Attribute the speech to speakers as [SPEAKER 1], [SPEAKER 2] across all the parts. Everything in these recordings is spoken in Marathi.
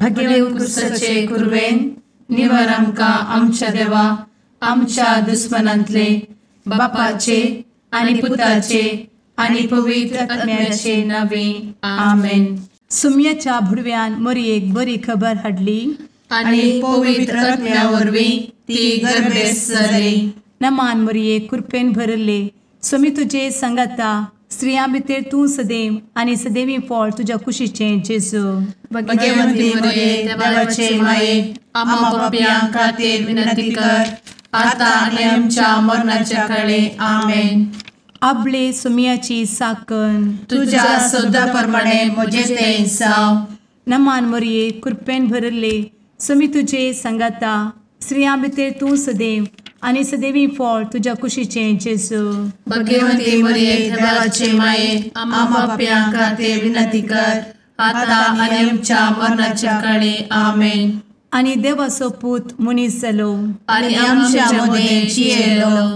[SPEAKER 1] भगेवन कुर्साचे कुर्वेन निवार आमकां आमच्या देवा आमच्या दुस्मनांतले बापाचे आनी पुताचे आनी पवित्र आत्म्याचे नावे आमेन.
[SPEAKER 2] सुम्याच्या भुडव्यान मरयेक बरी खबर हाडली
[SPEAKER 1] आनी पवित्र आत्म्या वरवीं ती गर्भेस जाली.
[SPEAKER 2] नमान मरयेक कृपेन भरले सुमी तुजे संगता स्त्रियां भितर तूं सदैव आनी सदैवी फळ तुज्या कुशीचें जेजू.
[SPEAKER 1] भगवंती मरिये देवाचे माये आम्हा पाप्यां खातीर विनंती कर आता आनी आमच्या मरणाच्या काळी आमेन.
[SPEAKER 2] आपले सुमयाची साकन
[SPEAKER 1] तुझ्या सोदा प्रमाणे म्हजे तें जाव.
[SPEAKER 2] नमान मरये कृपेन भरले सुमी तुजे संगता स्त्रियां भितर तूं सदैव आनी सदैवी फळ तुज्या कुशीचें जेजू.
[SPEAKER 1] भगवंती मरिये देवाचे माये आम्हा पाप्यां खातीर विनंती कर आता आनी आमच्या मरणाच्या काळी आमेन.
[SPEAKER 2] आनी देवाचो पूत मनीस जालो
[SPEAKER 1] आनी आमच्या मदीं जियेलो.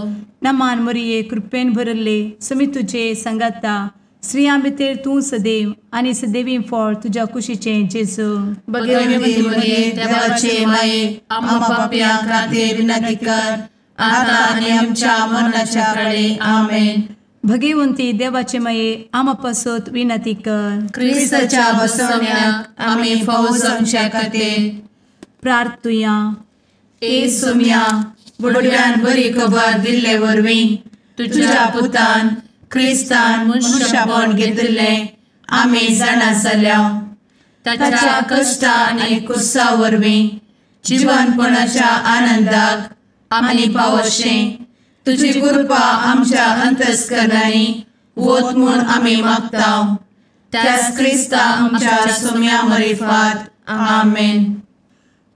[SPEAKER 2] नमान मरये कृपेन भरले सुमी तुजे संगता स्त्रियां भितर तूं सदैव आनी सदैवी फळ तुज्या कुशीचें जेजू.
[SPEAKER 1] भगवंती मरिये देवाचे माये आम्हा पाप्यां खातीर विनंती कर आता आनी आमच्या मरणाच्या काळी आमेन.
[SPEAKER 2] भगवंती देवाचे माये आमा पासत विनंती कर.
[SPEAKER 1] क्रिस्ताच्या बसवण्याक आमी फावो जावच्या खातीर
[SPEAKER 2] प्रार्थुया.
[SPEAKER 1] ए सुम्या बुडव्यान बरी खबर दिल्ले वरवीं तुज्या पुतान क्रिस्तान मनशापण घेतिल्लें आमी जाणा जाल्या. ताच्या कश्टा आनी कुर्सा वरवीं जिवनपणाच्या आनंदाक आमी पावशें तुजी कृपा आमच्या अंतस्करणांनी वत म्हूण आमी मागतांव. त्याच क्रिस्ता आमच्या सुम्या मरिफात आमेन.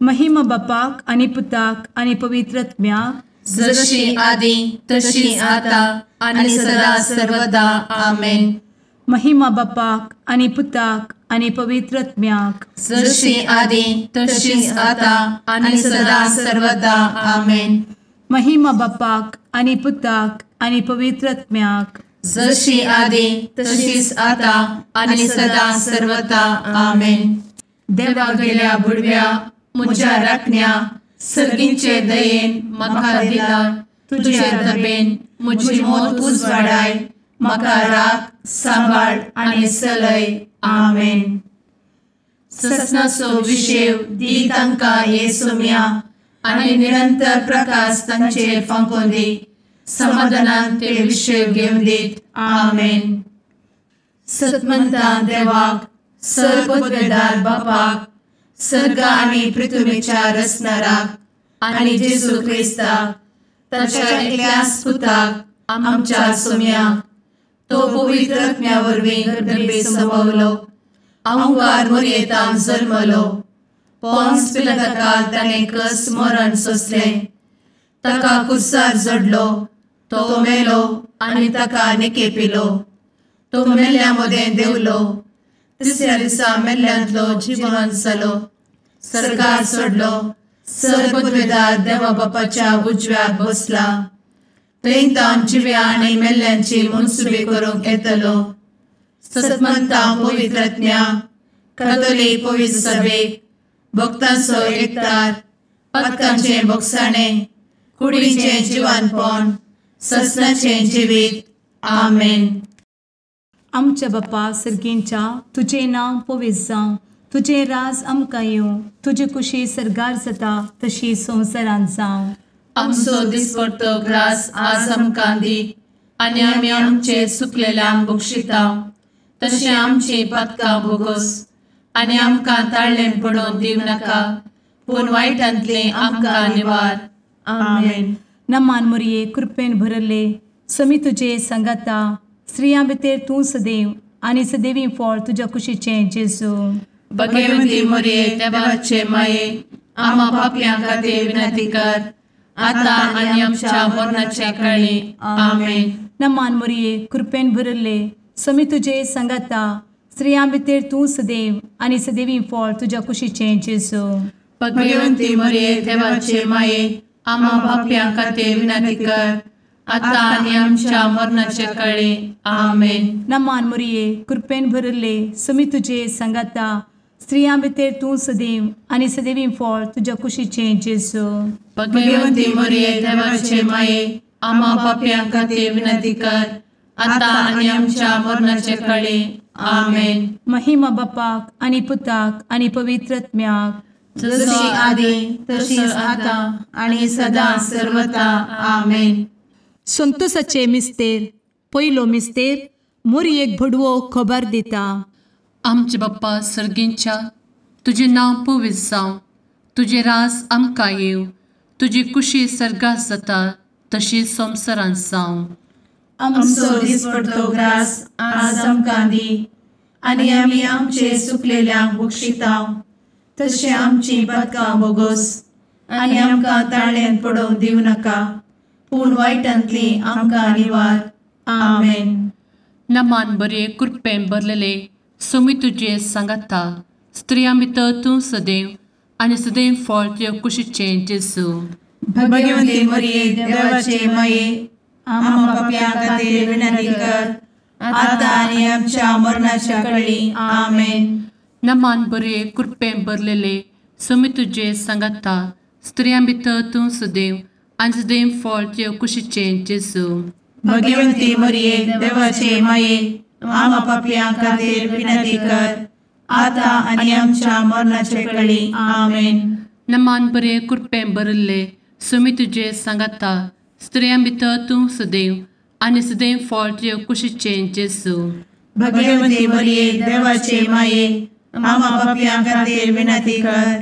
[SPEAKER 2] महिमा बापाक आनी पुताक आनी पवित्र आत्म्याक
[SPEAKER 1] जशी आदी तशी आता आनी सदा सर्वदा आमेन.
[SPEAKER 2] महिमा बापाक आनी पुताक आनी पवित्र आत्म्याक
[SPEAKER 1] जशी आदी तशीच आता आनी सदा सर्वदा आमेन.
[SPEAKER 2] महिमा बापाक आनी पुताक आनी पवित्र आत्म्याक
[SPEAKER 1] जशी आदी तशीच आता आनी सदा सर्वदा आमेन. देवा गेल्या बुडव्या म्हज्या राखण्या सर्गींचे दयेन म्हाका दिला तुजे दबेन म्हजी मोत उजवाडाय म्हाका राख सांबाळ आनी चलय आमेन. ससनाचो विशेव दी तांकां हे सुम्या आनी निरंतर प्रकाश तांचेर फांकून दी. समाधानान ते विशेव घेवन दीत आमेन. सतमंता देवाक सर्वपदवेदार बापाक सर्ग आनी पृथ्वीच्या रचणाराक आनी जेजू क्रिस्ताक ताच्या एकल्याच पुताक आमच्या सुम्याक तो पवित्र आत्म्या वरवीं गर्भे संभवलो. अंगार मरयेंत जल्मलो. पोन्स पिलाताकाल ताणें कस मरण सोंसलें. ताका कुर्सार जडलो. तो मेलो आनी ताका निकेपिलो. तो मेल्ल्या मदें देंवलो. तिसऱ्या दिसा मेल्ल्यांतलो जिवंत जालो. सर्गार चडलो. सर्वपदवेदार देवा बापाच्या उजव्याक बसला. थंय तान जिव्या आनी मेल्ल्यांची मनसुबी करूंक येतलो. सतमंता पवित्र आत्म्या कातोलीक पवित्र सभेक भक्तांचो एकठार पातकांचें भोगसाणें कुडीचें जिवनपण ससनाचें जिवीत आमेन.
[SPEAKER 2] आमच्या बापा सर्गींच्या तुजें नांव पवित्र जावं. तुजें राज आमकां येवं. तुजी कुशी सर्गार जाता तशी संवसारांत जावं.
[SPEAKER 1] आमचो दिसपडटो ग्रास आज आमकां दी आनी आमी आमचे चुकलेल्यांक बक्षितांव. तशें आमची पातकां भोगोस आनी आमकां ताळ्ळें पडोवन दिव नाका पूण वायटांतलें आमकां निवार आमेन.
[SPEAKER 2] नमान मरये कृपेन भरले समी तुजे संगता स्त्रियां भितर तूं सदैव आनी सदैवी फळ तुज्या कुशीचें जेजू.
[SPEAKER 1] भगवंती मरिये देवाचे माये आम्हा पाप्यां खातीर विनंती कर आता आनी आमच्या मरणाच्या काळी आमेन.
[SPEAKER 2] नमान मरये कृपेन भरले समी तुजे संगता स्त्रियां भितर तूं सदैव आनी सदैवी फळ तुज्या कुशीचें जेजू.
[SPEAKER 1] भगवंती मरिये देवाचे माये आम्हा पाप्यां खातीर विनंती कर आता आनी आमच्या मरणाच्या काळी आमेन.
[SPEAKER 2] नमान मरये कृपेन भरले समी तुजे संगता स्त्रियां भितर तूं सदैव आनी सदैवी फळ तुज्या कुशीचें जेजू.
[SPEAKER 1] भगवंती मरिये देवाचे माये, आम्हा पाप्यां खातीर विनंती कर, आता आनी आमच्या मरणाचे काळी. आमेन.
[SPEAKER 2] महिमा बापाक आनी पुताक आनी पवित्र आत्म्याक,
[SPEAKER 1] जशी आदी तशीच आता आणि सदा सर्वदा. आमेन.
[SPEAKER 2] संतोसाचे मिस्तेर. पयलो मिस्तेर. मोरयेक भडवो खबर दिता.
[SPEAKER 1] आमचे बाप्पा सर्गींच्या, तुझे नाव पवित्र जावं, तुझे राज आमकां येवं, तुजी कुशी सर्गात जाता तशी संवसारांत जावं. आमचो दिसपडटो ग्रास आज आमकां दी, आनी आमी आमचे सुकलेल्यांक बक्षितांव, तशें आमची पातकां बोगोस आनी आमकां ताळ्यान पडोवंक दिवं नाका, पूण वायटांतली आमकां निवार. आमेन. नमान बरे कृपेन भरलेले सोमी तुजे सांगाता, स्त्रियां भितर तूं सदैव आनी सदैव फळ तुज्या कुशीचें जेजू. भगवंती मरिये देवाचे माये, आम्हा पाप्यां खातीर विनंती कर, आता आनी आमच्या मरणाच्या काळी. आमेन. नमान बरे कृपेन भरलेले सोमी तुजे सांगाता, स्त्रियां भितर तूं सदैव आनी सदैव फळ तुज्या कुशीचें जेजू. भगवंती मरिये देवाचे माये, आम्हा पाप्यां खातीर विनंती कर, आता आनी आमच्या मरणाचे काळी. आमेन. नमान बरे कृपेन भरले सोमी तुजे सांगाता, स्त्रियां भितर तूं सदैव आनी सदैव फळ तुज्या कुशीचें जेजू. भगवंती मरिये देवाचे माये, आम्हा पाप्यां खातीर विनंती कर,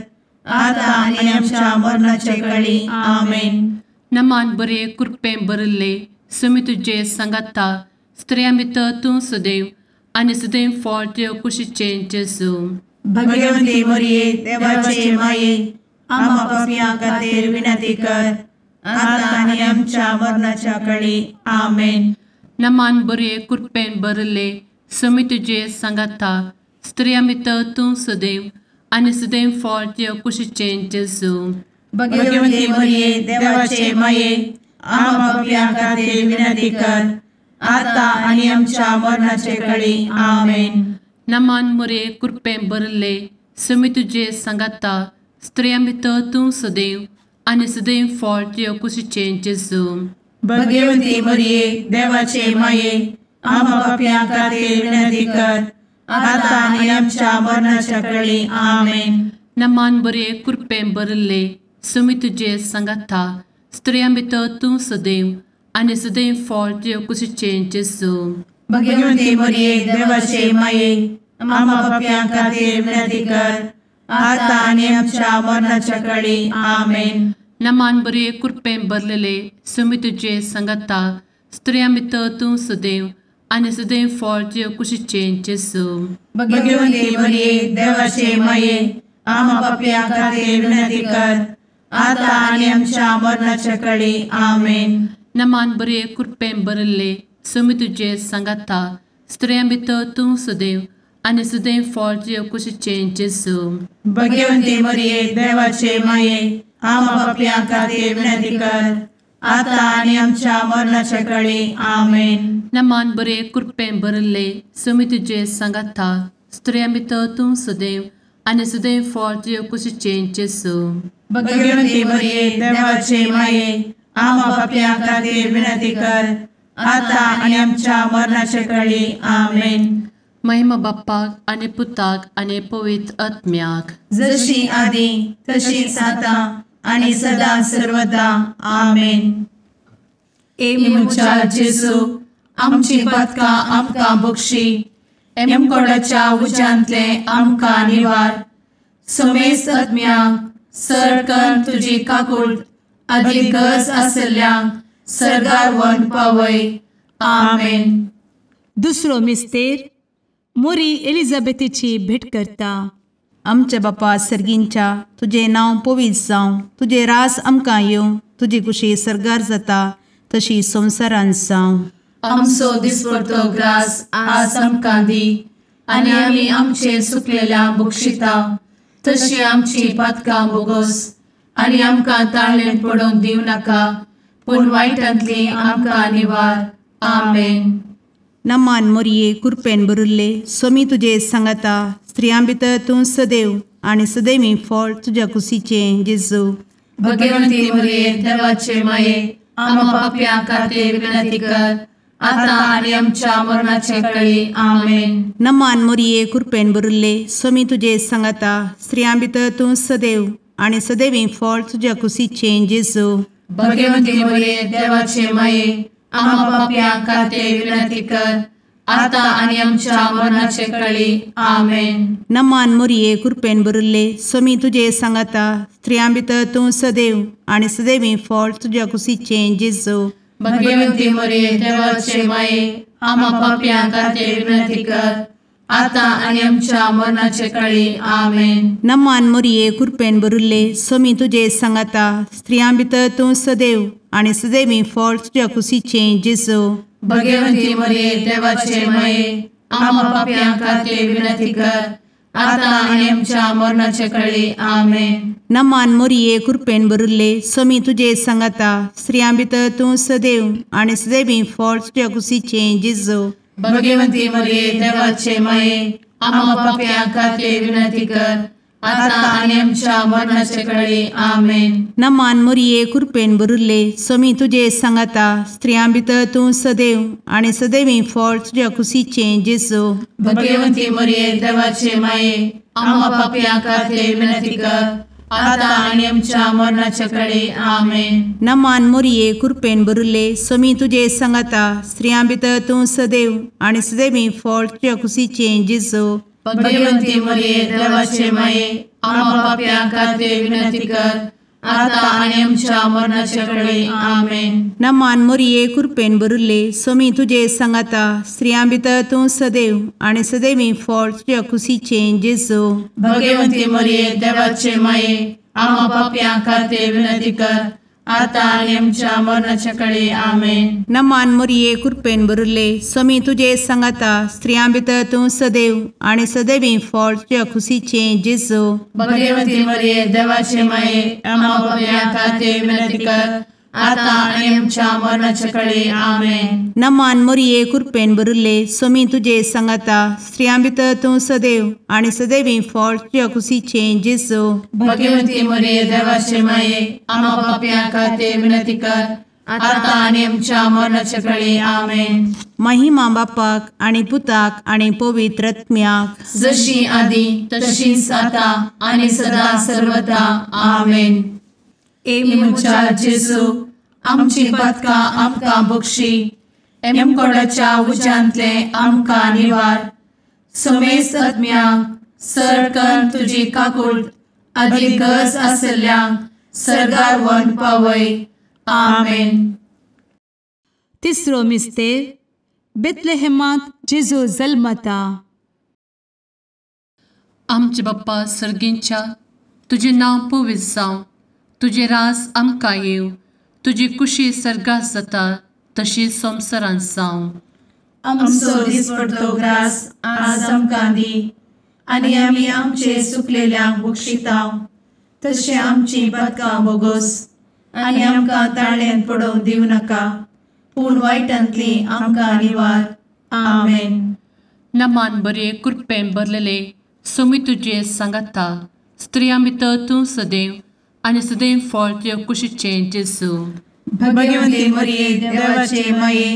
[SPEAKER 1] आता आनी आमच्या मरणाचे काळी. आमेन. नमान बरे कृपेन भरले सोमी तुजे सांगाता, स्त्रियां भितर तूं सदैव आनी सदैव फळ तुज्या कुशीचें जेजू. भगवंती मरिये देवाचे माये, आम्हा पाप्यां खातीर विनंती कर, आता आनी आमच्या मरणाच्या काळी. आमेन. नमान बरे कृपेन भरले सोमी तुजे सांगाता, स्त्रियां भितर तूं सदैव आनी सदैव फळ तुज्या कुशीचें जेजू. भगवंती मरिये देवाचे माये, आम्हा पाप्यां खातीर विनंती कर, आता आनी आमच्या मरणाचे काळी. आमेन. नमान बरे कृपेन भरले सोमी तुजे सांगाता, स्त्रियां भितर तूं सदैव आनी सदैव फळ तुज्या कुशीचें जेजू. भगवंती मरिये देवाचे माये, आम्हा पाप्यां खातीर विनंती कर, आता आनी आमच्या मरणाच्या काळी. आमेन. नमान बरे कृपेन भरले सोमी तुजे सांगाता, स्त्रियां भितर तूं सदैव आनी सदैव फळ तुज्या कुशीचें जेजू. भगवंती मरिये देवाचे माये, आम्हा पाप्यां खातीर विनंती कर, आता आनी आमच्या मरणाच्या काळी. आमेन. नमान बरे कृपेन भरलेले सोमी तुजे सांगाता, स्त्रियां भितर तूं सदैव आनी सदैव फळ तुज्या कुशीचें जेजू. भगवंती मरिये देवाचे माये, आम्हा पाप्यां खातीर विनंती कर, आता आनी आमच्या मरणाच्या काळी. आमेन. नमान बरे कृपेन भरले सोमी तुजे सांगाता, स्त्रियां भितर तूं सदैव आनी सदैव फळ तुज्या कुशीचें जेजू. भगवंती मरिये देवाचे माये, आम्हा पाप्यां खातीर विनंती कर, आता आनी आमच्या मरणाच्या काळी. आमेन. नमान बरे कृपेन भरले सोमी तुजे सांगाता, स्त्रियां भितर तूं सदैव आनी सदैव फळ तुज्या कुशीचें जेजू. भगवंती मरिये देवाचे माये, आम्हा पाप्यां खातीर विनंती कर, आता आनी आमच्या मरणाच्या काळी. आमेन. महिमा बाप्पाक आनी पुताक आनी पवित्र आत्म्याक, जशी आदी तशीच आता आनी सदा सर्वदा. आमेन.
[SPEAKER 2] मुचा
[SPEAKER 1] जेजू, आमची पातकां आमकां बक्षी, एमकोडाच्या उज्यांतले आमकां निवार. समेस्त आत्म्यांक सरकन तुजी काकूट, आदी गरज आसल्ल्यांक सर्गार व्हरून पावय. आमेन.
[SPEAKER 2] दुसरो मिस्तेर. मोरी एलिझाबेथीची भेट करता.
[SPEAKER 3] आमचे बापा सर्गींच्या, तुझे नाव पवित्र जावं, तुझे रास आमकां येवं, तुजी कुशी सर्गार जाता तशी संवसारांत जावं.
[SPEAKER 1] आमचो दिसपडटो ग्रास आज आमकां दी, आनी आमी आमचे सुकलेल्यांक बक्षितांव, तशी आमची पातकां बोगोस आनी आमकां ताळ्यान पडोवंक दिवं नाका, पूण वायटांतली आमकां निवार. आमेन.
[SPEAKER 3] नमान मोरये कृपेन भरुल्ले सोमी तुजे सांगाता, स्त्रियां भितर तूं सदैव आणि सदैवी फळ तुझ्या कुशीचें जेजू.
[SPEAKER 1] भगवंती मरिये देवाचे माये आम्हा पाप्यां खातीर विनंती कर आता आणि आमच्या मरणाचे काळी आमेन.
[SPEAKER 3] नमान मोरये कृपेन भरिल्ले स्वामी तुजे सांगाता स्त्रियां भितर तूं सदैव आणि सदैवी फळ तुझ्या कुशीचें जेजू.
[SPEAKER 1] भगवंती मरिये देवाचे माये आम्हा पाप्यां खातीर विनंती कर आता आणि आमच्या मरणाचे काळी आमेन.
[SPEAKER 3] नमान मोरये कृपेन भरिल्ले स्वामी तुजे सांगाता स्त्रियां भितर तूं सदैव आणि सदैवी फळ तुझ्या कुशीचें जेजू.
[SPEAKER 1] भगवंती मरिये देवाचे माये आम्हा पाप्यां खातीर विनंती कर आता आणि आमच्या मरणाचे काळी आमेन.
[SPEAKER 3] नमान मोरये कृपेन भरिल्ले स्वामी तुजे सांगाता स्त्रियां भितर तूं सदैव आणि सदैवी फळ तुझ्या कुशीचें जेजू.
[SPEAKER 1] भगवंती मरिये देवाचे माये आम्हा पाप्यां खातीर विनंती कर आता आणि आमच्या मरणाचे काळी आमेन.
[SPEAKER 3] नमान मोरये कृपेन भरिल्ले स्वामी तुजे सांगाता स्त्रियां भितर तूं सदैव आणि सदैवी फळ तुझ्या कुशीचें जेजू.
[SPEAKER 1] भगवंती मरिये देवाचे माये आम्हा पाप्यां खातीर विनंती कर आता आणि आमच्या मरणाचे काळी आमेन.
[SPEAKER 3] नमान मोरये कृपेन भरिल्ले स्वामी तुजे सांगाता स्त्रियां भितर तूं सदैव आणि सदैवी फळ तुझ्या कुशीचें जेजू.
[SPEAKER 1] भगवंती मरिये देवाचे माये आम्हा पाप्यां खातीर विनंती कर आता आणि आमच्या मरणाचे काळी आमेन.
[SPEAKER 3] नमान मोरये कृपेन भरिल्ले स्वामी तुजे सांगाता स्त्रियां भितर तूं सदैव आणि सदैवी फळ तुझ्या कुशीचें जेजू.
[SPEAKER 1] भगवंती मरिये देवाचे माये आम्हा पाप्यां खातीर विनंती कर आता आणि आमच्या मरणाचे काळी आमेन.
[SPEAKER 3] नमान मोरये कृपेन भरिल्ले स्वामी तुजे सांगाता स्त्रियां भितर तूं सदैव आणि सदैवी फळ तुझ्या कुशीचें जेजू.
[SPEAKER 1] भगवंती मरिये देवाचे माये आम्हा पाप्यां खातीर विनंती कर आता आणि आमच्या मरणाच्या काळी आमेन.
[SPEAKER 3] नमान मोरये कृपेन भरिल्ले स्वामी तुजे सांगाता स्त्रियां भितर तूं सदैव आणि सदैवी फळ तुझ्या कुशीचें जेजू.
[SPEAKER 1] भगवंती मरिये देवाचे माये आम्हा पाप्यां खातीर विनंती कर आता आणि आमच्या मरणाच्या काळी आमेन.
[SPEAKER 3] नमान मोरये कृपेन भरिल्ले स्वामी तुजे सांगाता स्त्रियां भितर तूं सदैव आणि सदैवी फळ तुझ्या कुशीचें जेजू.
[SPEAKER 1] भगवंती मरिये देवाचे माये आम्हा पाप्यां खातीर विनंती कर आता आणि आमच्या मरणाच्या काळी आमेन.
[SPEAKER 3] महिमा बापाक आणि पुताक आणि पवित्र आत्म्याक
[SPEAKER 1] जशी आधी तशीच आता आणि सदा सर्वदा आमेन. एमच्या जेजू आमची पदकां आमकां बक्षी एमकोडाच्या उज्यांतले आमकां निवार. समेस्त आत्म्यांक सरकन तुजी काकूट अधिक गरज आसल्ल्यांक सरगार व्हरून पावय. आमेन.
[SPEAKER 2] तिसरो मिस्तेर बेतलेहेमांत जेजू जल्मता.
[SPEAKER 1] आमचे बाप्पा सर्गींच्या तुजें नांव पवित्र जावं तुजें रास आमकां येव तुजी कुशी सर्गास जाता तशी संवसारांत जावं. आमचो दिसपडटो ग्रास आज आमकां दी आनी आमी आमचे सुकलेल्यांक बक्षितांव तशें आमची पदकां बोगोस आनी आमकां ताळ्यान पडोवंक दिवं नाका पूण वायटांतली आमकां निवार. आमेन. नमान बरे कृपेन भरलेले सोमी तुजे सांगाता स्त्रियां भितर तूं सदैव आनी सदैव फळ तुज्या कुशीचें जेजू. भगवंती मरिये देवाचे माये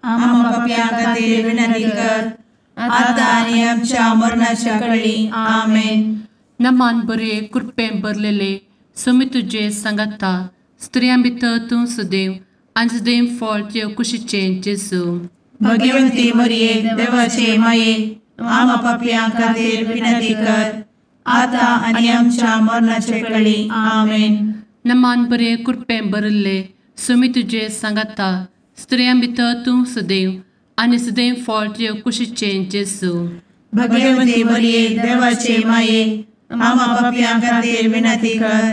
[SPEAKER 1] आम्हा पाप्यां खातीर विनंती कर आता आनी आमच्या मरणाच्या काळी आमेन. नमान बरे कृपेन भरलेले सोमी तुजे सांगाता स्त्रियां भितर तूं सदैव आनी सदैव फळ तुज्या कुशीचें जेजू. भगवंती मरिये देवाचे माये आम्हा पाप्यां खातीर विनंती कर आता आनी आमच्या मरणाचे काळी आमेन. नमान बरे कृपेन भरले सोमी तुजे सांगाता स्त्रियां भितर तूं सदैव आनी सदैव फळ तुज्या कुशीचें जेजू. भगवंती मरिये देवाचे माये आम्हा पाप्यां खातीर विनंती कर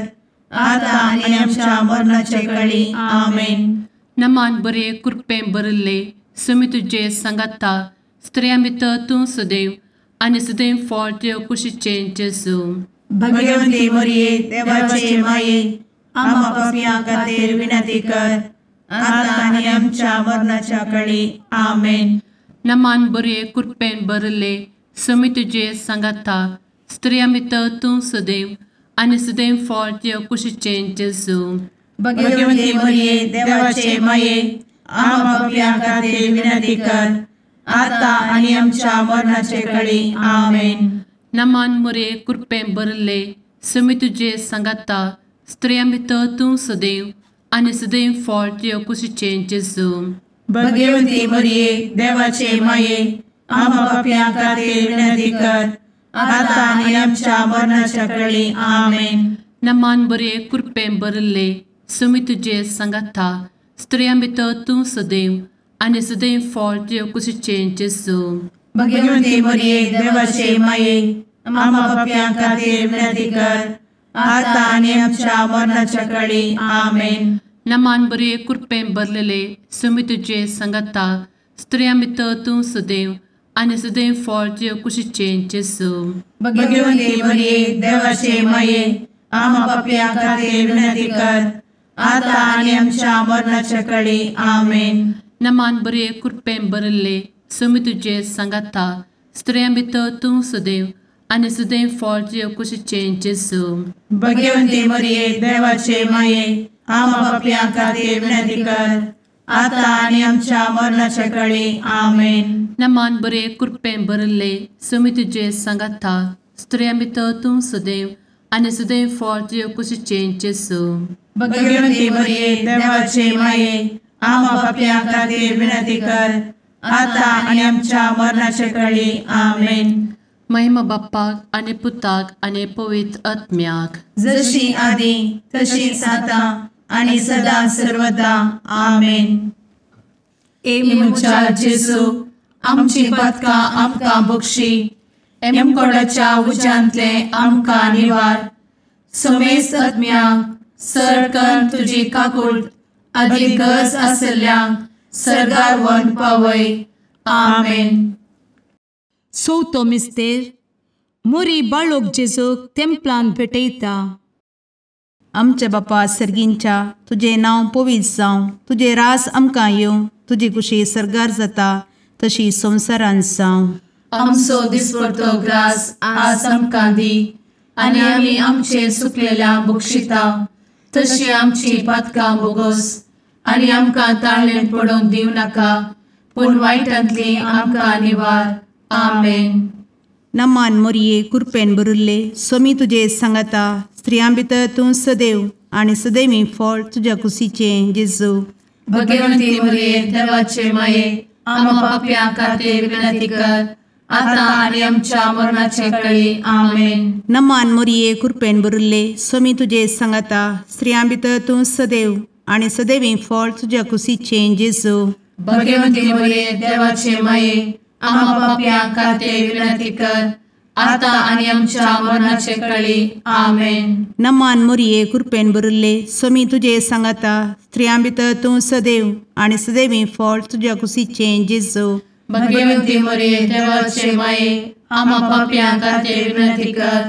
[SPEAKER 1] आता आनी आमच्या मरणाचे काळी आमेन. नमान बरे कृपेन भरले सोमी तुजे सांगाता स्त्रियां भितर तूं सदैव आनी सदैव फळ तुज्या कुशीचें जेजू. भगवंती मरिये देवाचे माये आम्हा पाप्यां खातीर विनंती कर आता आनी आमच्या मरणाच्या काळी आमेन. नमान बरे कृपेन भरले सुमी तुझे सांगाता स्त्रियां भितर तूं सदैव आनी सदैव फळ तुझ्या कुशीचें जेजू.
[SPEAKER 4] भगवंती मरिये देवाचे माये आम्हा पापियां खातीर विनंती कर आता आनी आमच्या मरणाचे काळी आमेन.
[SPEAKER 1] नमान मोरे कृपें भरले सुमी तुझे सांगाता स्त्रियां भितर तूं सदैव आनी सदैव फळ तुझ्या कुशीचें जेजू.
[SPEAKER 4] भगवंती मरिये देवाचे माये आम्हा पापियां खातीर विनंती कर आता आनी आमच्या मरणाच्या काळी आमेन.
[SPEAKER 1] नमान बरे कृपें भरले सुमी तुझे सांगाता स्त्रियां भितर तूं सदैव आनी सदैव फळ तुझ्या कुशीचें जेजू.
[SPEAKER 4] भगवंती मरिये देवाचे माये आम्हा पापियां खातीर विनंती कर आता आनी आमच्या मरणाच्या काळी आमेन.
[SPEAKER 1] नमान बरे कृपें भरलेले सुमी तुझे सांगाता स्त्रियां भितर तूं सदैव आनी सदैव फळ तुझ्या कुशीचें जेजू.
[SPEAKER 4] भगवंती मरिये देवाचे माये आम्हा पापियां खातीर विनंती कर आता आनी आमच्या मरणाच्या काळी आमेन.
[SPEAKER 1] नमान बरे कृपें भरले सुमी तुझे सांगाता स्त्रियां भितर तूं सदैव आनी सदैव फळ तुझ्या कुशीचें जेजू.
[SPEAKER 4] भगवंती मरिये देवाचे माये आम्हा पापियां खातीर विनंती कर आता आनी आमच्या मरणाच्या काळी आमेन.
[SPEAKER 1] नमान बरे कृपें भरले सुमी तुझे सांगाता स्त्रियां भितर तूं सदैव आनी सदैव फळ तुझ्या कुशीचें जेजू.
[SPEAKER 4] भगवंती मरिये देवाचे माये आम्हा पापियां खातीर विनंती कर आता आनी आमच्या मरणाच्या काळी आमेन.
[SPEAKER 1] महिमा बाप्पाक आनी पुताक आनी पवित्र आत्म्याक
[SPEAKER 4] जशी आदी तशीच आता आनी सदा सर्वदा आमेन.
[SPEAKER 2] मुचा जेजू आमची पदकां आमकां बक्षी एमकोडाच्या उज्यांतले आमकां निवार. समेस्त आत्म्यांक सरकन तुजी काकूट अधिक गरज आसल्यांक सरगार व्हरून पावय. आमेन. चवथो मिस्तेर मोरी बाळोक जेजूक तेंपलांत भेटयता.
[SPEAKER 3] आमचे बापा सर्गींच्या तुझे नांव पवित्र जावं, तुझे रास आमकां येवं, तुजी कुशी सरगार जाता तशी संवसारांत जावं.
[SPEAKER 2] आमचो दिसपडटो ग्रास आज आमकां दी आनी आमी आमचे सुकलेल्यांक बक्षिता तशी आमची पातकां बोगोस आनी आमकां ताळ्ळेंत पडोवंक दिवं नाका पूण वायटांतली आमकां निवार. आमेन.
[SPEAKER 3] नमान मोरये कृपेन भरिल्ले सोमी तुजे सांगाता स्त्रियां भितर तूं सदैव आनी सदैवी फळ तुज्या कुशीचें जेजू.
[SPEAKER 2] भगवंती मरिये देवाचे माये आम्हा पाप्यां खातीर विनंती कर आता आनी आमच्या मरणाचे काळी. आमेन.
[SPEAKER 3] नमान मोरये कृपेन भरिल्ले सोमी तुजे सांगाता स्त्रियां भितर तूं सदैव आनी सदैवी फळ तुज्या कुशीचें जेजू.
[SPEAKER 2] भगवंती मरिये देवाचे माये आम्हा पाप्यां खातीर विनंती कर आता आनी आमच्या मरणाचे काळी. आमेन.
[SPEAKER 3] नमान मोरये कृपेन भरिल्ले सोमी तुजे सांगाता स्त्रियां भितर तूं सदैव आनी सदैवी फळ तुज्या कुशीचें जेजू.
[SPEAKER 2] भगवंती मरिये देवाचे माये आम्हा पाप्यां खातीर विनंती कर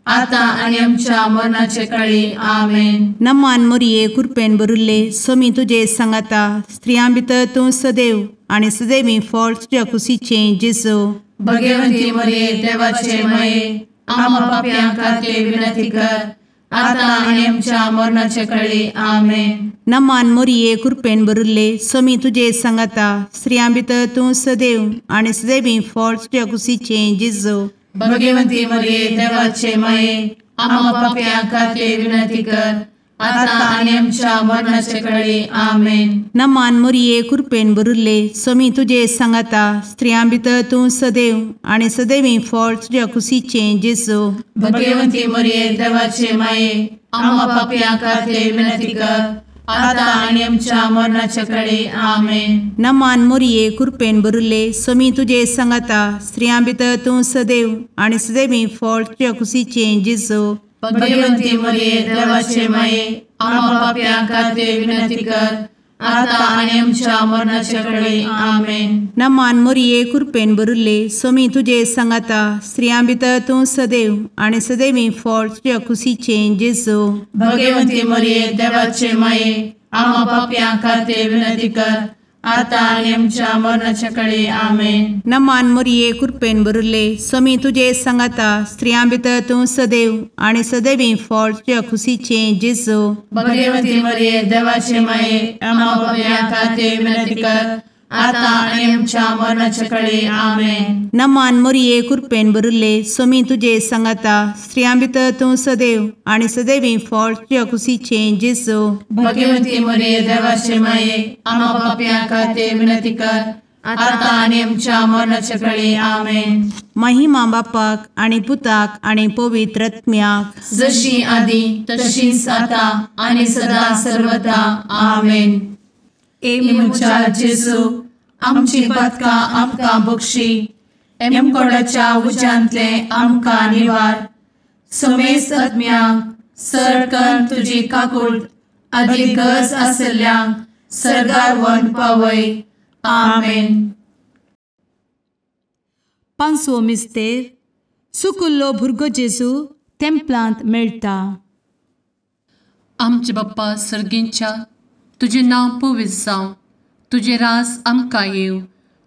[SPEAKER 2] आता आनी आमच्या मरणाचे काळी. आमेन.
[SPEAKER 3] नमान मोरये कृपेन भरिल्ले सोमी तुजे सांगाता स्त्रियां भितर तूं सदैव आनी सदैवी फळ तुज्या कुशीचें जेजू.
[SPEAKER 2] भगवंती मरिये देवाचे माये आम्हा पाप्यां खातीर विनंती कर आता आनी आमच्या मरणाचे काळी. आमेन.
[SPEAKER 3] नमान मोरये कृपेन भरिल्ले सोमी तुजे सांगाता स्त्रियां भितर तूं सदैव आनी सदैवी फळ तुज्या कुशीचें जेजू.
[SPEAKER 2] भगवंती मरिये देवाचे माये आम्हा पाप्यां खातीर विनंती कर आता आनी आमच्या मरणाचे काळी. आमेन.
[SPEAKER 3] नमान मोरये कृपेन भरिल्ले सोमी तुजे सांगाता स्त्रियां भितर तूं सदैव आनी सदैवी फळ तुज्या कुशीचें जेजू.
[SPEAKER 2] भगवंती मरिये देवाचे माये आम्हा पाप्यां खातीर विनंती कर आता आनी आमच्या मरणाचे काळी. आमेन.
[SPEAKER 3] नमान मोरये कृपेन भरिल्ले सोमी तुजे सांगाता स्त्रियां भितर तूं सदैव आनी सदैवी फळ तुज्या कुशीचें जेजू.
[SPEAKER 2] भगवंती मरिये देवाचे माये आम्हा पाप्यां खातीर विनंती कर आता आनी आमच्या मरणाचे काळी. आमेन.
[SPEAKER 3] नमान मोरये कृपेन भरिल्ले सोमी तुजे सांगाता स्त्रियां भितर तूं सदैव आनी सदैवी फळ तुज्या कुशीचें जेजू.
[SPEAKER 2] भगवंती मरिये देवाचे माये आम्हा पाप्यां खातीर विनंती कर
[SPEAKER 4] आता आणि आमच्या मरणाच्या काळी आमेन.
[SPEAKER 3] नमान मोरये कृपेन बरुले स्वामी तुझे सांगाता स्त्रियां भितर तूं सदैव आणि सदैवी फळ तुझ्या खुशीचे जेजू.
[SPEAKER 4] भगवती मरिये देवाचे माये आम्हा पापियां खातीर विनंती कर, आता आणि आमच्या मरणाच्या काळी आमेन.
[SPEAKER 3] नमान मोरये कृपेन बरुले स्वामी तुझे सांगाता स्त्रियां भितर तूं सदैव आणि सदैवी फळ तुझ्या खुशीचे जेजू.
[SPEAKER 4] भगवती मरिये देवाचे माये आम्हा पापियां खातीर विनंती कर, आता आणि आमच्या मरणाच्या काळी आमेन.
[SPEAKER 3] महिमा बापाक आणि पुताक आणि पवित्र आत्म्याक
[SPEAKER 4] जशी आधी तशीच आता आणि सदा सर्वदा आमेन. एमुच्या जेजू आमची पदकां आमकां बक्षी, एमकोडाच्या उज्यांतले आमकां निवार. समेस्त आत्म्यांक सरकन तुजी काकूट अधिक गरज आसल्ल्यांक सर्गार व्हरून पावय. आमेन.
[SPEAKER 2] पांचवो मिस्तेर सुकुल्लो भुरगो जेजू तेंपलांत मेळटा.
[SPEAKER 1] आमचे बाप्पा सर्गींच्या तुझे नांव पवित्र जावं, तुझे रास आमकां येव,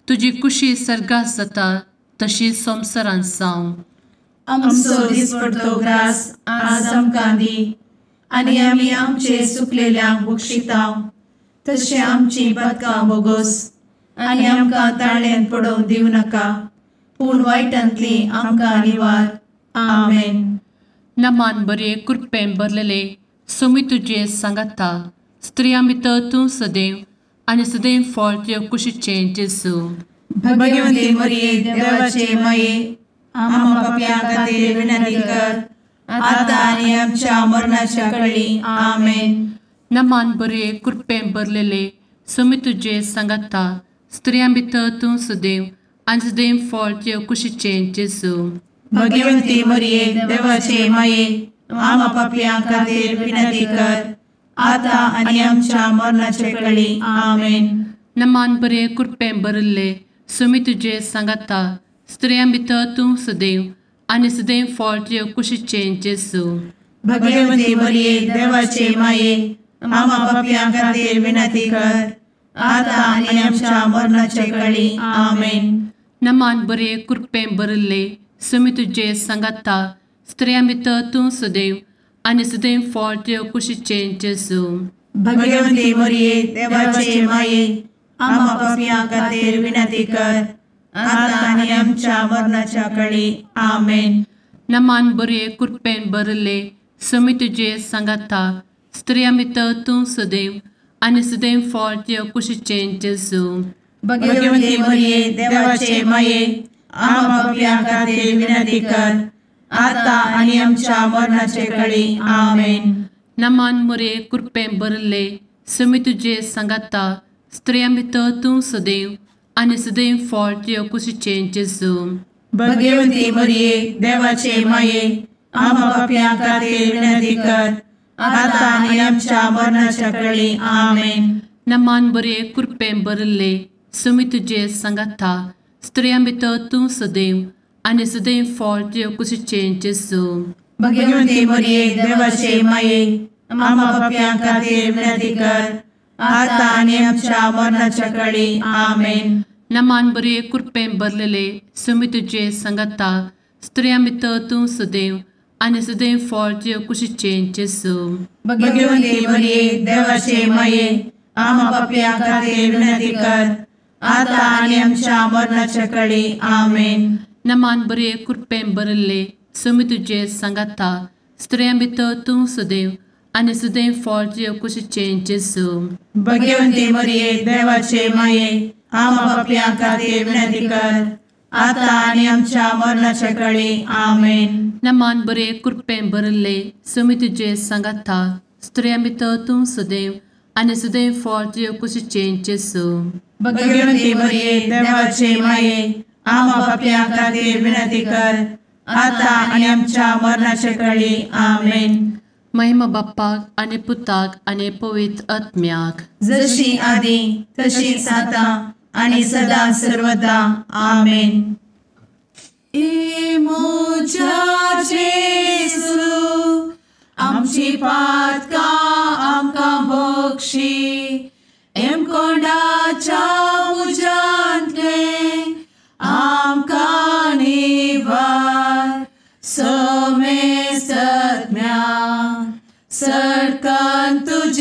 [SPEAKER 1] तुजी कुशी सर्गास जाता तशी संवसारांत जावं.
[SPEAKER 4] आमचो दिसपडटो ग्रास आज आमकां दी, आनी आमी आमचे सुकलेल्यांक बक्षितांव. तशें आमची पदकां बोगोस आनी आमकां ताळ्यान पडोवंक दिवं नाका, पूण वायटांतली आमकां निवार. आमेन.
[SPEAKER 1] नमान बरे कृपेन भरलेले स्वामी तुझे सांगाता स्त्रियां भितर तूं सदैव आणि सदैव फळ तुझ्या कुशीचे जेजू.
[SPEAKER 4] भगवती मरिये देवाचे माये आम्हा पापियां खातीर विनंती कर, आता आनी आमच्या मरणाच्या काळी आमेन.
[SPEAKER 1] नमान बरे कृपेन भरलेले स्वामी तुझे सांगाता स्त्रियां भितर तूं सदैव आणि सदैव फळ तुझ्या कुशीचे जेजू.
[SPEAKER 4] भगवती मरिये देवाचे माये आम्हा पापियां खातीर विनंती कर, आता आनी आमच्या मरणाच्या काळी आमेन.
[SPEAKER 1] नमान बरे कृपेन भरले स्वामी तुझे सांगाता स्त्रियां भितर तूं सदैव आणि सदैव फळ तुझ्या कुशीचे जेजू.
[SPEAKER 4] भगवती मरिये देवाचे माये आम्हा पापियां खातीर विनंती कर, आता आनी आमच्या मरणाच्या काळी आमेन.
[SPEAKER 1] नमान बरे कृपेन भरले स्वामी तुझे सांगाता स्त्रियां भितर तूं सदैव आणि सदैव फळ तुझ्या कुशीचे जेजू.
[SPEAKER 4] भगवती मरिये देवाचे माये आम्हा पापियां खातीर विनंती कर, आता आनी आमच्या मरणाच्या काळी आमेन.
[SPEAKER 1] नमान बरे कृपेन भरले स्वामी तुझे सांगाता स्त्रियां भितर तूं सदैव आणि सदैव फळ तुझ्या कुशीचे जेजू.
[SPEAKER 4] भगवती मरिये देवाचे माये आम्हा पापियां खातीर विनंती कर, आता आनी आमच्या मरणाच्या काळी आमेन.
[SPEAKER 1] नमान बरे कृपेन भरले स्वामी तुझे सांगाता स्त्रियां भितर तूं सदैव आणि सदैव फळ तुझ्या कुशीचे जेजू.
[SPEAKER 4] भगवती मरिये देवाचे माये आम्हा पापियां खातीर विनंती कर, आता आनी आमच्या मरणाच्या काळी आमेन.
[SPEAKER 1] नमान बरे कृपेन भरले स्वामी तुझे सांगाता स्त्रियां भितर तूं सदैव आणि सदैव फळ तुझ्या कुशीचे जेजू.
[SPEAKER 4] भगवती मरिये देवाचे माये आम्हा पापियां खातीर विनंती कर, आता आनी आमच्या मरणाच्या काळी आमेन.
[SPEAKER 1] नमान बरे कृपेन भरलेले स्वामी तुझे सांगाता स्त्रियां भितर तूं सदैव आणि सदैव फळ तुझ्या कुशीचे जेजू.
[SPEAKER 4] भगवती मरिये देवाचे माये आम्हा पापियां खातीर विनंती कर, आता आनी आमच्या मरणाच्या काळी आमेन.
[SPEAKER 1] नमान बरे कृपेन भरले स्वामी तुझे सांगाता स्त्रियां भितर तूं सदैव आणि सदैव फळ तुझ्या कुशीचे जेजू.
[SPEAKER 4] भगवती मरिये देवाचे माये आम्हा पापियां खातीर विनंती कर, आता आनी आमच्या मरणाच्या काळी आमेन.
[SPEAKER 1] नमान बरे कृपेन भरले स्वामी तुझे सांगाता स्त्रियां भितर तूं सदैव आणि सदैव फळ तुझ्या कुशीचे जेजू.
[SPEAKER 4] भगवती मरिये देवाचे माये आम्हा पापियां खातीर विनंती कर, आता आनी आमच्या मरणाच्या काळी आमेन.
[SPEAKER 1] महिमा बाप्पाक आणि पुताक आणि पवित्र आत्म्याक
[SPEAKER 4] जशी आधी तशीच आता आणि सदा सर्वदा आमेन. मोजा जेसू आमची पातकां आमकां बक्षी, एम कोंडाच्या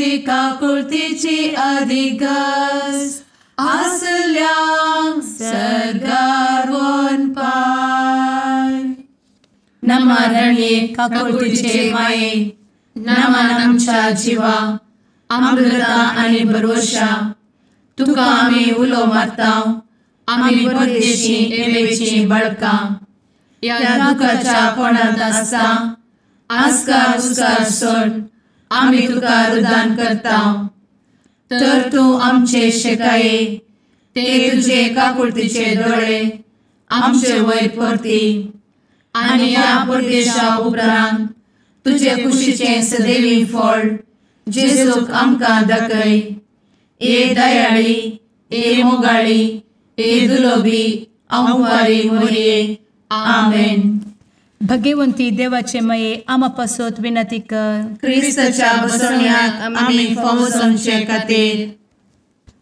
[SPEAKER 4] तुजी काकुळतीची अधिगस आसल्या सरगार वन पाय. नमारणे काकुळतीचे माये नमान आमच्या जिवा अमृता आणि भरोशा तुका आम्ही उलो मारता. आम्ही परदेशी येवेची बळका या दुखाच्या कोणात असता आस्कार उस्कार सोड आम्ही तुका रुदान करता. तर तू आमचे शेकाये ते तुझे काकुळतीचे डोळे आमचे वयर परती आणि या परदेशा उपरांत तुझे कुशीचे सदैवी फळ जेजूक आमकां दाखय. ए दयाळी ए मोगाळी ए दुलोबी अंवारी मोरये. आमेन.
[SPEAKER 2] भगवंती देवाचे मये आमापासोत विनंती कर.
[SPEAKER 4] क्रिस्ताच्या बसवण्याक आम्ही फावो समचे खातीर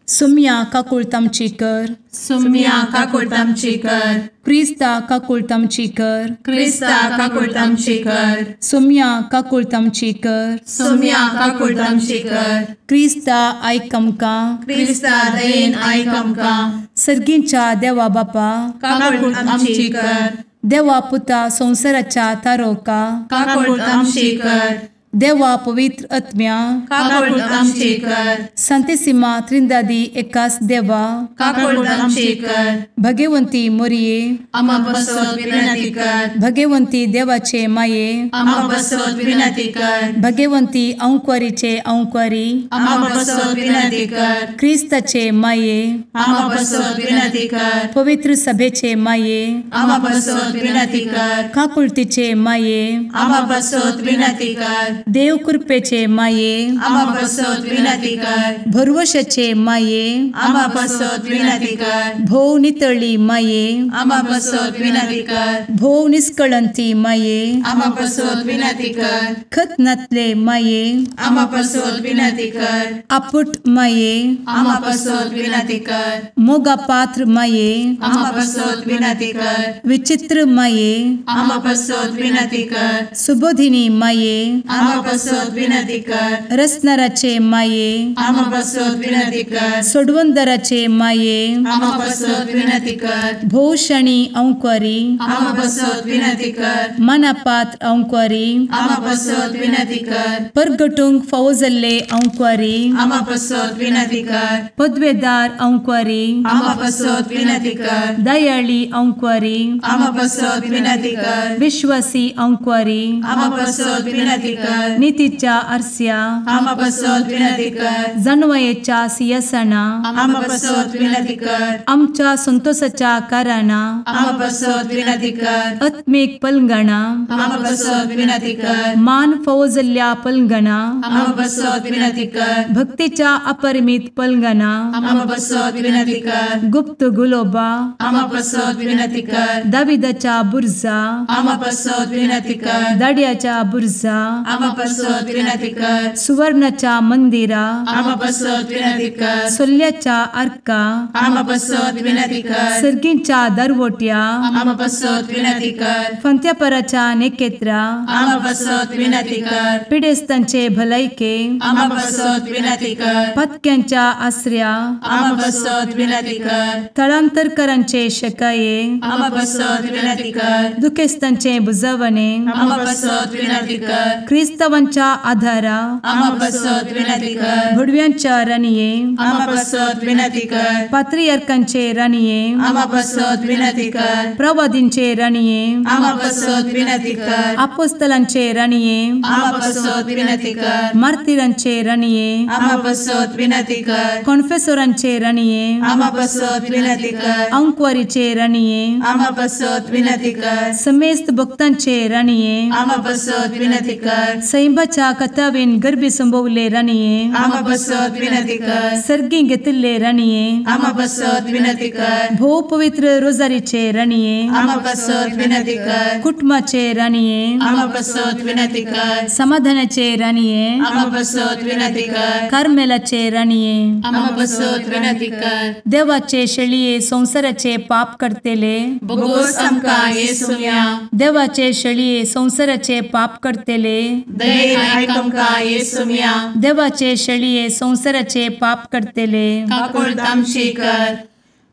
[SPEAKER 2] सुम्या काकुळतामची कर.
[SPEAKER 4] सुम्या काकुळतामची कर.
[SPEAKER 2] क्रिस्ता काकुळतामची कर.
[SPEAKER 4] क्रिस्ता काकुळतामची कर.
[SPEAKER 2] सुम्या काकुळतामची कर.
[SPEAKER 4] सुम्या काकुळतामची कर.
[SPEAKER 2] क्रिस्ता आयक आमकां.
[SPEAKER 4] क्रिस्ता दयेन आयक आमकां.
[SPEAKER 2] सर्गींच्या देवा बापा
[SPEAKER 4] काकुळतामची कर.
[SPEAKER 2] देवा पुता संसाराच्या तारोका
[SPEAKER 4] काकुळतामची कर.
[SPEAKER 2] देवा पवित्र आत्म्या
[SPEAKER 4] काकुळतामची कर.
[SPEAKER 2] सांतेसिमा त्रिंदादी एकाच देवा
[SPEAKER 4] काकुळतामची कर.
[SPEAKER 2] भगवंती मोरये
[SPEAKER 4] आम्हा बसवत विनंती कर.
[SPEAKER 2] भगवंती देवाचे माये
[SPEAKER 4] आम्हा बसवत विनंती कर.
[SPEAKER 2] भगवंती अंक्वारीचे अंक्वारी
[SPEAKER 4] आम्हा बसवत विनंती कर.
[SPEAKER 2] ख्रिस्ताचे माये
[SPEAKER 4] आम्हा बसवत विनंती कर.
[SPEAKER 2] पवित्र सभेचे माये
[SPEAKER 4] आम्हा बसवत विनंती कर.
[SPEAKER 2] काकुळतीचे माये
[SPEAKER 4] आम्हा बसवत विनंती कर.
[SPEAKER 2] देव कृपेचे माये
[SPEAKER 4] आम्हा बसवत विनंती कर.
[SPEAKER 2] भरवशाचे माये
[SPEAKER 4] आम्हा बसवत विनंती कर.
[SPEAKER 2] भोव नितळी माये
[SPEAKER 4] आम्हा बसवत विनंती कर.
[SPEAKER 2] भोव निष्कळंती माये
[SPEAKER 4] आम्हा बसवत विनंती कर.
[SPEAKER 2] खतनातले माये
[SPEAKER 4] आम्हा बसवत विनंती कर.
[SPEAKER 2] आपुट माये
[SPEAKER 4] आम्हा बसवत विनंती कर.
[SPEAKER 2] मोगा पात्र माये
[SPEAKER 4] आम्हा बसवत विनंती कर.
[SPEAKER 2] विचित्र माये
[SPEAKER 4] आम्हा बसवत विनंती कर.
[SPEAKER 2] सुबोधिनी माये
[SPEAKER 4] आम्हा बसवत विनंती कर.
[SPEAKER 2] रसनाराचे माये
[SPEAKER 4] आम्हा बसवत विनंती कर.
[SPEAKER 2] सोडवंदराचे माये
[SPEAKER 4] आम्हा बसवत विनंती कर.
[SPEAKER 2] भोषणी अंक्वारी
[SPEAKER 4] आम्हा बसवत विनंती कर.
[SPEAKER 2] मनापात्र अंक्वारी
[SPEAKER 4] आम्हा बसवत विनंती कर.
[SPEAKER 2] परगटूंक फौजल्ले अंक्वारी
[SPEAKER 4] आम्हा बसवत विनंती कर.
[SPEAKER 2] पदवेदार अंक्वारी
[SPEAKER 4] आम्हा बसवत विनंती कर.
[SPEAKER 2] दयाळी अंक्वारी
[SPEAKER 4] आम्हा बसवत विनंती कर.
[SPEAKER 2] विश्वासी अंक्वारी
[SPEAKER 4] आम्हा बसवत विनंती कर.
[SPEAKER 2] नीतीच्या आरस्या
[SPEAKER 4] आम्हा बसवत विनंती कर.
[SPEAKER 2] जाणवायेच्या सिंहासना
[SPEAKER 4] आम्हा बसवत विनंती कर.
[SPEAKER 2] आमच्या संतोषाच्या कारणा
[SPEAKER 4] आम्हा बसवत विनंती कर.
[SPEAKER 2] आत्मिक पलंगणा
[SPEAKER 4] आम्हा बसवत विनंती कर.
[SPEAKER 2] मान फौजल्ल्या पलंगणा
[SPEAKER 4] आम्हा बसवत विनंती कर.
[SPEAKER 2] भक्तीच्या अपरिमित पलंगणा
[SPEAKER 4] आम्हा बसवत विनंती कर.
[SPEAKER 2] गुप्त गुलोबा
[SPEAKER 4] आम्हा बसवत विनंती कर.
[SPEAKER 2] दाविदाच्या बुर्जा
[SPEAKER 4] आम्हा बसवत विनंती कर.
[SPEAKER 2] दाड्याच्या बुर्जा
[SPEAKER 4] आम्हा बसवत विनंती कर.
[SPEAKER 2] सुवर्णाच्या मंदिरा
[SPEAKER 4] आम्हा बसवत विनंती कर.
[SPEAKER 2] सोल्याच्या अर्का
[SPEAKER 4] आम्हा बसवत विनंती कर.
[SPEAKER 2] सर्गींच्या दरवोट्या
[SPEAKER 4] आम्हा बसवत विनंती कर.
[SPEAKER 2] फंत्यापराच्या नेकेत्रा
[SPEAKER 4] आम्हा बसवत विनंती कर.
[SPEAKER 2] पिडेस्तांचे भलायके
[SPEAKER 4] आम्हा बसवत विनंती कर.
[SPEAKER 2] पथक्यांच्या आश्रया
[SPEAKER 4] आम्हा बसवत विनंती कर.
[SPEAKER 2] स्थळांतरकरांचे शकाये
[SPEAKER 4] आम्हा बसवत विनंती कर.
[SPEAKER 2] दुखेस्तांचे बुजावणे
[SPEAKER 4] आम्हा बसवत विनंती कर.
[SPEAKER 2] ख्रिस्तवांच्या आधारा
[SPEAKER 4] आम्हा बसवत विनंती कर.
[SPEAKER 2] भडव्यांच्या राणीये
[SPEAKER 4] आम्हा बसवत विनंती कर.
[SPEAKER 2] पात्रियार्कांचे राणीये
[SPEAKER 4] आम्हा बसवत विनंती कर.
[SPEAKER 2] प्रवादींचे राणीये
[SPEAKER 4] आम्हा बसवत विनंती कर.
[SPEAKER 2] अपोस्तलांचे राणीये
[SPEAKER 4] आम्हा बसवत विनंती कर.
[SPEAKER 2] मार्तिरांचे राणीये
[SPEAKER 4] आम्हा बसवत विनंती कर.
[SPEAKER 2] कॉन्फेसोरांचे राणीये
[SPEAKER 4] आम्हा बसवत विनंती कर.
[SPEAKER 2] अंक्वारीचे राणीये
[SPEAKER 4] आम्हा बसवत विनंती कर.
[SPEAKER 2] समेस्त भक्तांचे राणीये
[SPEAKER 4] आम्हा बसवत विनंती कर.
[SPEAKER 2] सैंबाच्या कथावेन गर्भी संभवले राणीये
[SPEAKER 4] आम्हा बसवत विनंती कर.
[SPEAKER 2] सर्गी घेतले राणीये
[SPEAKER 4] आम्हा बसवत विनंती कर.
[SPEAKER 2] भो पवित्र रोजारीचे राणीये
[SPEAKER 4] आम्हा बसवत विनंती कर.
[SPEAKER 2] कुटुंबाचे राणीये
[SPEAKER 4] आम्हा बसवत विनंती कर.
[SPEAKER 2] समाधानाचे राणीये
[SPEAKER 4] आम्हा बसवत विनंती कर.
[SPEAKER 2] कार्मेलाचे राणीये
[SPEAKER 4] आम्हा बसवत विनंती कर.
[SPEAKER 2] देवाचे शेळीये संसाराचे पाप करतेले
[SPEAKER 4] बोगोस आमकां येसूया.
[SPEAKER 2] देवाचे शेळीये संसाराचे पाप करतेले
[SPEAKER 4] दये आयक आमकां येसू मिया
[SPEAKER 2] देवाचे शेळये संवसाराचे पाप करतेले
[SPEAKER 4] काकूळ आमची कर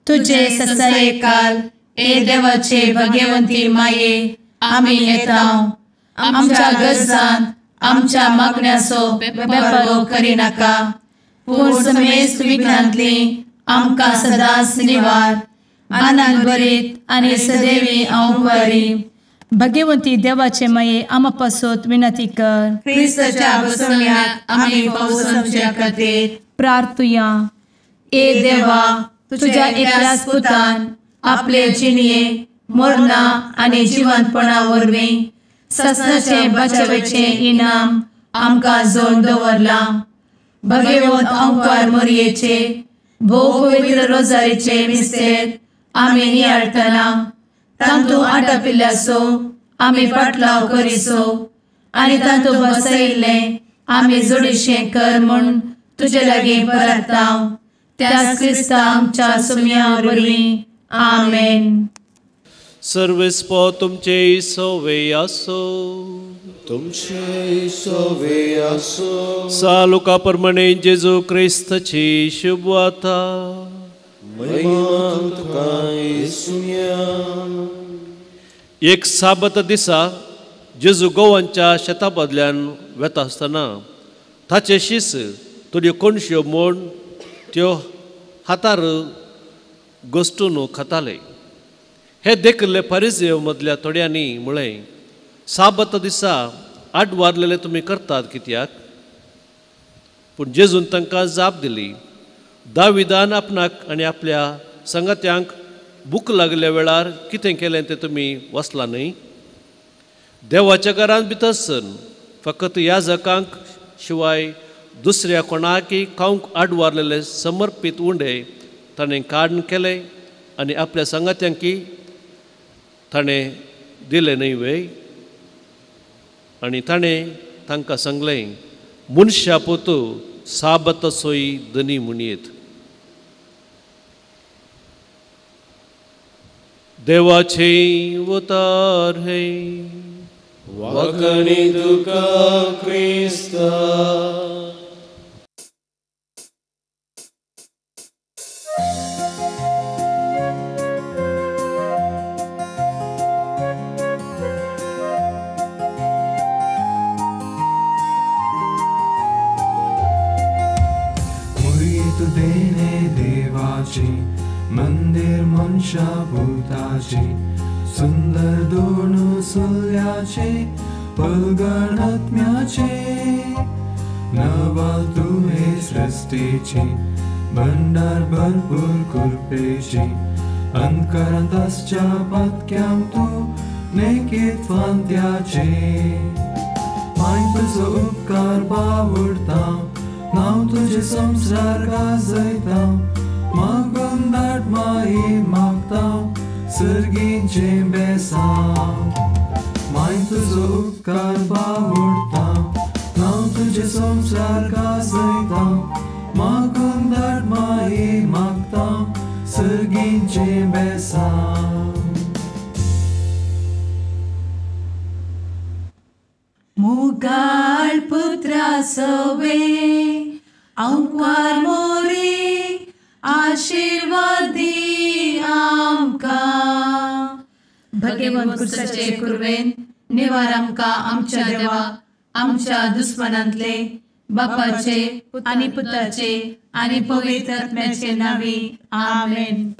[SPEAKER 2] तुझे ससाये काल
[SPEAKER 4] ए देवाचे भगवंती माये आमी येता आमच्या गरजांत आमच्या मागण्याचो बेपारो करी नाका पूण समेस्त विघ्नांतली आमकां सदांच निवार आनंद बरीत आनी सदैवी आंवकारी
[SPEAKER 2] भगवंती देवाचे माये आमा पासत विनंती कर
[SPEAKER 4] क्रिस्ताच्या बसवण्यात आमी पावस आमच्या खातीर
[SPEAKER 2] प्रार्थुया
[SPEAKER 4] ए देवा तुझ्या एकल्याच पुतान आपले जिणये मरणा आनी जिवंतपणा वरवीं ससनाचे बचावेचे इनाम आमकां जोड दवरला भगवंत आंवकार मोरयेचे भोव पवित्र रोजारीचे मिस्तेर आमी नियाळटना तांतू आटापिल्ल्याचो आमी पाटलाव करिसो आनी तांतू बसयिल्ले आमी जोडिशें कर म्हूण तुजे लागीं परतांव त्याच क्रिस्ता आमच्या सुम्या वरवीं आमेन.
[SPEAKER 5] सर्वेस्पो तुमचे सोवे आसो
[SPEAKER 6] तुमचे सोवे आसो
[SPEAKER 5] सालुका प्रमाणे जेजू क्रिस्ताची शुभवार्ता
[SPEAKER 6] महिमा तुका येसुया.
[SPEAKER 5] एक साबत दिसा जेजू गोवांच्या शेता बदल्यान वेता आसतना ताचे शीस थोड्यो कोणश्यो म्हूण त्यो हातार गोश्टून खाताले. हे देखले फारिझेव मदल्या थोड्यांनी म्हळें, साबत दिसा आड वारलेले तुमी करतात कित्याक? पूण जेजून तांकां जाप दिली, दाविदान आपणाक आनी आपल्या संगत्यांक भूक लागल्या वेळार कितें केलें तें तुमी वाचलां न्ही? देवाच्या घरांत भितर सर फकत याजकांक शिवाय दुसऱ्या कोणाकय खावंक आड वारलेले समर्पीत उंडे ताणें काडून केले आनी आपल्या संगत्यांकी ताणें दिले न्ही वे. आनी ताणें तांकां सांगलें, मनशा पोतू साबत सोय दनी म्हणयेत. देवाचे अवतार हे
[SPEAKER 6] वखणी तुका क्रिस्ता.
[SPEAKER 7] मंदिर मनशा भूताचे सुंदर दोन सुल्याचे पलगण आत्म्याचे नवल तुहे सृष्टीचे भंडार भरपूर कृपेचे अंतकारांत आसच्या पत्क्याम तू नेकेत फांत्याचे माय तुजो उपकार बावडता नाव तुझे संसार गाजयता मागून दाट माये मागता सर्गींचे बेसांव माय तुजो उपकार बावडता नाव तुझे संसार गाजयता मागून दाट माये मागता सर्गींचे बेसांव.
[SPEAKER 4] मुगाळ पुत्रा सवे आंवकार मोरी आशीर्वाद दी आमकां. भगवंत क्रिस्ताचे कुरवेन निवार आमकां आमच्या देवा आमच्या दुस्मनांतले बापाचे आनी पुताचे आनी पवित्र आत्म्याचे नांवी आमेन.